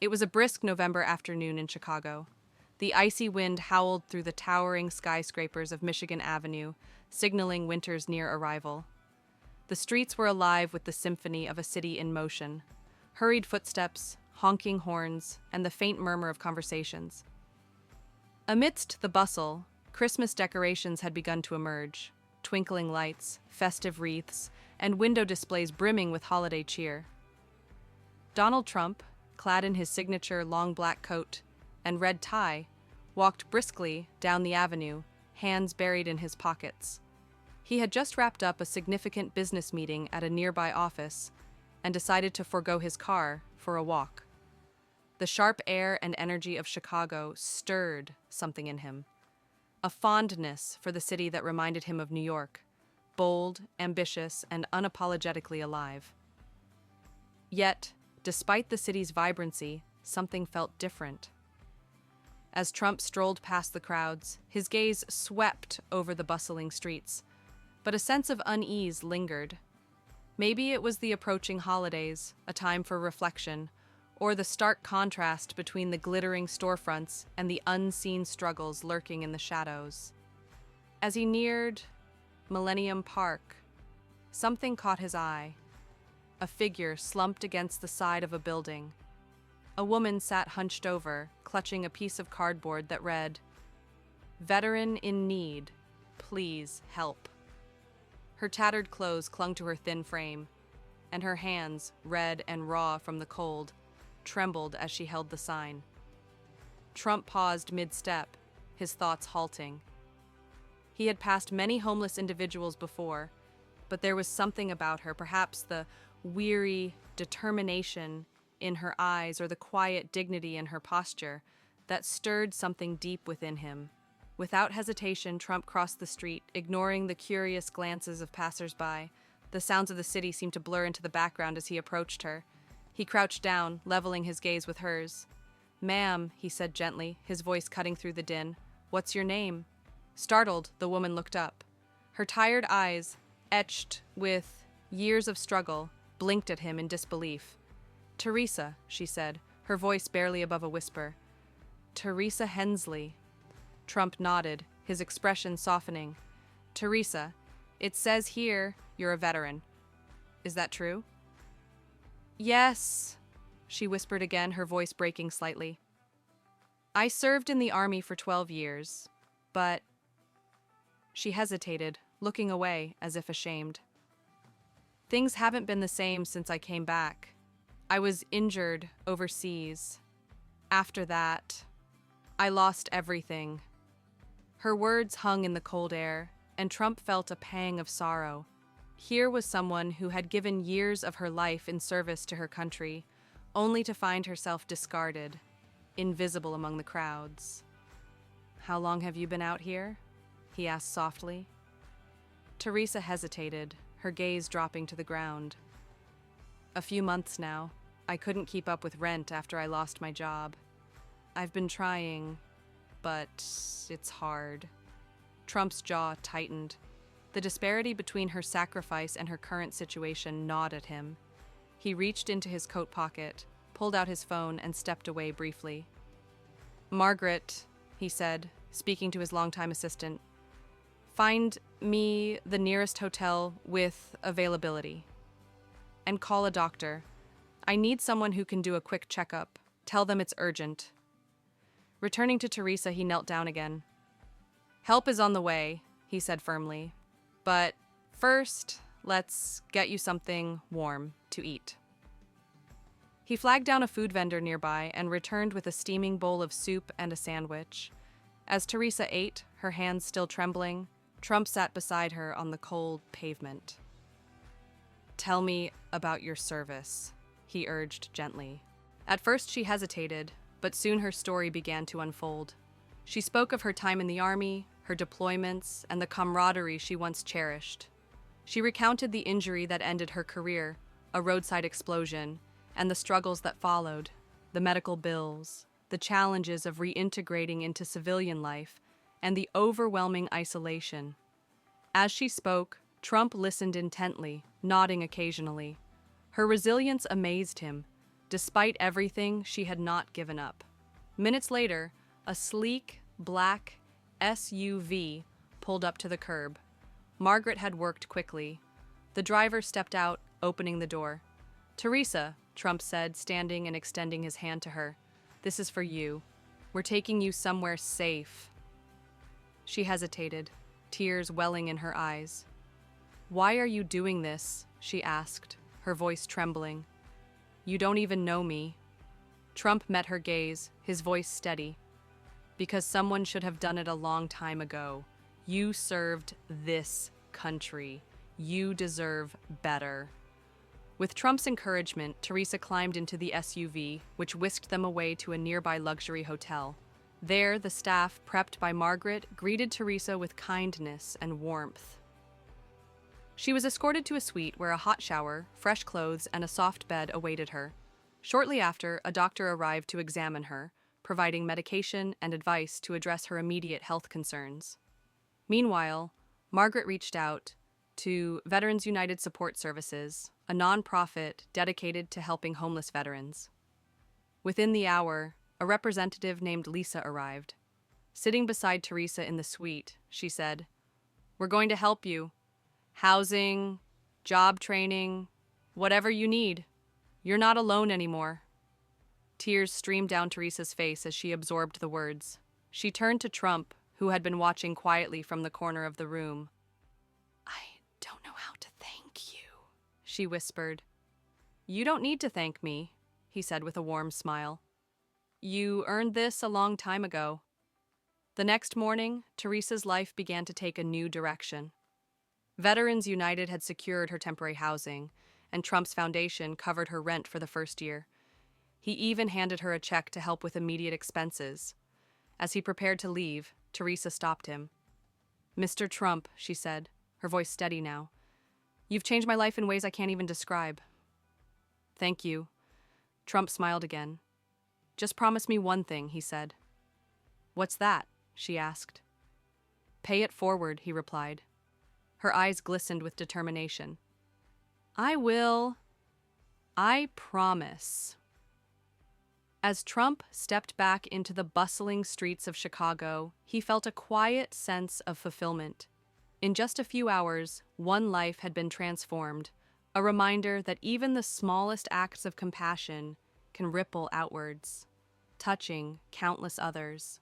It was a brisk November afternoon in Chicago. The icy wind howled through the towering skyscrapers of Michigan Avenue, signaling winter's near arrival. The streets were alive with the symphony of a city in motion. Hurried footsteps, honking horns, and the faint murmur of conversations. Amidst the bustle, Christmas decorations had begun to emerge, twinkling lights, festive wreaths, and window displays brimming with holiday cheer. Donald Trump, clad in his signature long black coat and red tie, walked briskly down the avenue, hands buried in his pockets. He had just wrapped up a significant business meeting at a nearby office and decided to forego his car for a walk. The sharp air and energy of Chicago stirred something in him, a fondness for the city that reminded him of New York, bold, ambitious, and unapologetically alive. Yet, despite the city's vibrancy, something felt different. As Trump strolled past the crowds, his gaze swept over the bustling streets, but a sense of unease lingered. Maybe it was the approaching holidays, a time for reflection, or the stark contrast between the glittering storefronts and the unseen struggles lurking in the shadows. As he neared Millennium Park, something caught his eye. A figure slumped against the side of a building. A woman sat hunched over, clutching a piece of cardboard that read, "Veteran in need, please help." Her tattered clothes clung to her thin frame, and her hands, red and raw from the cold, trembled as she held the sign. Trump paused mid-step, his thoughts halting. He had passed many homeless individuals before, but there was something about her, perhaps the weary determination in her eyes or the quiet dignity in her posture, that stirred something deep within him. Without hesitation, Trump crossed the street, ignoring the curious glances of passers-by. The sounds of the city seemed to blur into the background as he approached her. He crouched down, leveling his gaze with hers. "Ma'am," he said gently, his voice cutting through the din, "what's your name?" Startled, the woman looked up. Her tired eyes, etched with years of struggle, blinked at him in disbelief. "Teresa," she said, her voice barely above a whisper. "Teresa Hensley." Trump nodded, his expression softening. "Teresa, it says here you're a veteran. Is that true?" "Yes," she whispered again, her voice breaking slightly. "I served in the army for 12 years, but—" She hesitated, looking away as if ashamed. "Things haven't been the same since I came back. I was injured overseas. After that, I lost everything." Her words hung in the cold air, and Trump felt a pang of sorrow. Here was someone who had given years of her life in service to her country, only to find herself discarded, invisible among the crowds. "How long have you been out here?" he asked softly. Teresa hesitated, her gaze dropping to the ground. "A few months now. I couldn't keep up with rent after I lost my job. I've been trying, but it's hard." Trump's jaw tightened. The disparity between her sacrifice and her current situation gnawed at him. He reached into his coat pocket, pulled out his phone, and stepped away briefly. "Margaret," he said, speaking to his longtime assistant, "find me the nearest hotel with availability. And call a doctor. I need someone who can do a quick checkup. Tell them it's urgent." Returning to Teresa, he knelt down again. "Help is on the way," he said firmly. "But first, let's get you something warm to eat." He flagged down a food vendor nearby and returned with a steaming bowl of soup and a sandwich. As Teresa ate, her hands still trembling, Trump sat beside her on the cold pavement. "Tell me about your service," he urged gently. At first she hesitated, but soon her story began to unfold. She spoke of her time in the army, her deployments, and the camaraderie she once cherished. She recounted the injury that ended her career, a roadside explosion, and the struggles that followed, the medical bills, the challenges of reintegrating into civilian life, and the overwhelming isolation. As she spoke, Trump listened intently, nodding occasionally. Her resilience amazed him. Despite everything, she had not given up. Minutes later, a sleek, black SUV pulled up to the curb. Margaret had worked quickly. The driver stepped out, opening the door. "Teresa," Trump said, standing and extending his hand to her. "This is for you. We're taking you somewhere safe." She hesitated, tears welling in her eyes. "Why are you doing this?" she asked, her voice trembling. "You don't even know me." Trump met her gaze, his voice steady. "Because someone should have done it a long time ago. You served this country. You deserve better." With Trump's encouragement, Teresa climbed into the SUV, which whisked them away to a nearby luxury hotel. There, the staff, prepped by Margaret, greeted Teresa with kindness and warmth. She was escorted to a suite where a hot shower, fresh clothes, and a soft bed awaited her. Shortly after, a doctor arrived to examine her, providing medication and advice to address her immediate health concerns. Meanwhile, Margaret reached out to Veterans United Support Services, a nonprofit dedicated to helping homeless veterans. Within the hour, a representative named Lisa arrived. Sitting beside Teresa in the suite, she said, "We're going to help you. Housing, job training, whatever you need. You're not alone anymore." Tears streamed down Teresa's face as she absorbed the words. She turned to Trump, who had been watching quietly from the corner of the room. "I don't know how to thank you," she whispered. "You don't need to thank me," he said with a warm smile. "You earned this a long time ago." The next morning, Teresa's life began to take a new direction. Veterans United had secured her temporary housing, and Trump's foundation covered her rent for the first year. He even handed her a check to help with immediate expenses. As he prepared to leave, Teresa stopped him. "Mr. Trump," she said, her voice steady now, "you've changed my life in ways I can't even describe." "Thank you." Trump smiled again. "Just promise me one thing," he said. "What's that?" she asked. "Pay it forward," he replied. Her eyes glistened with determination. "I will. I promise." As Trump stepped back into the bustling streets of Chicago, he felt a quiet sense of fulfillment. In just a few hours, one life had been transformed, a reminder that even the smallest acts of compassion can ripple outwards, touching countless others.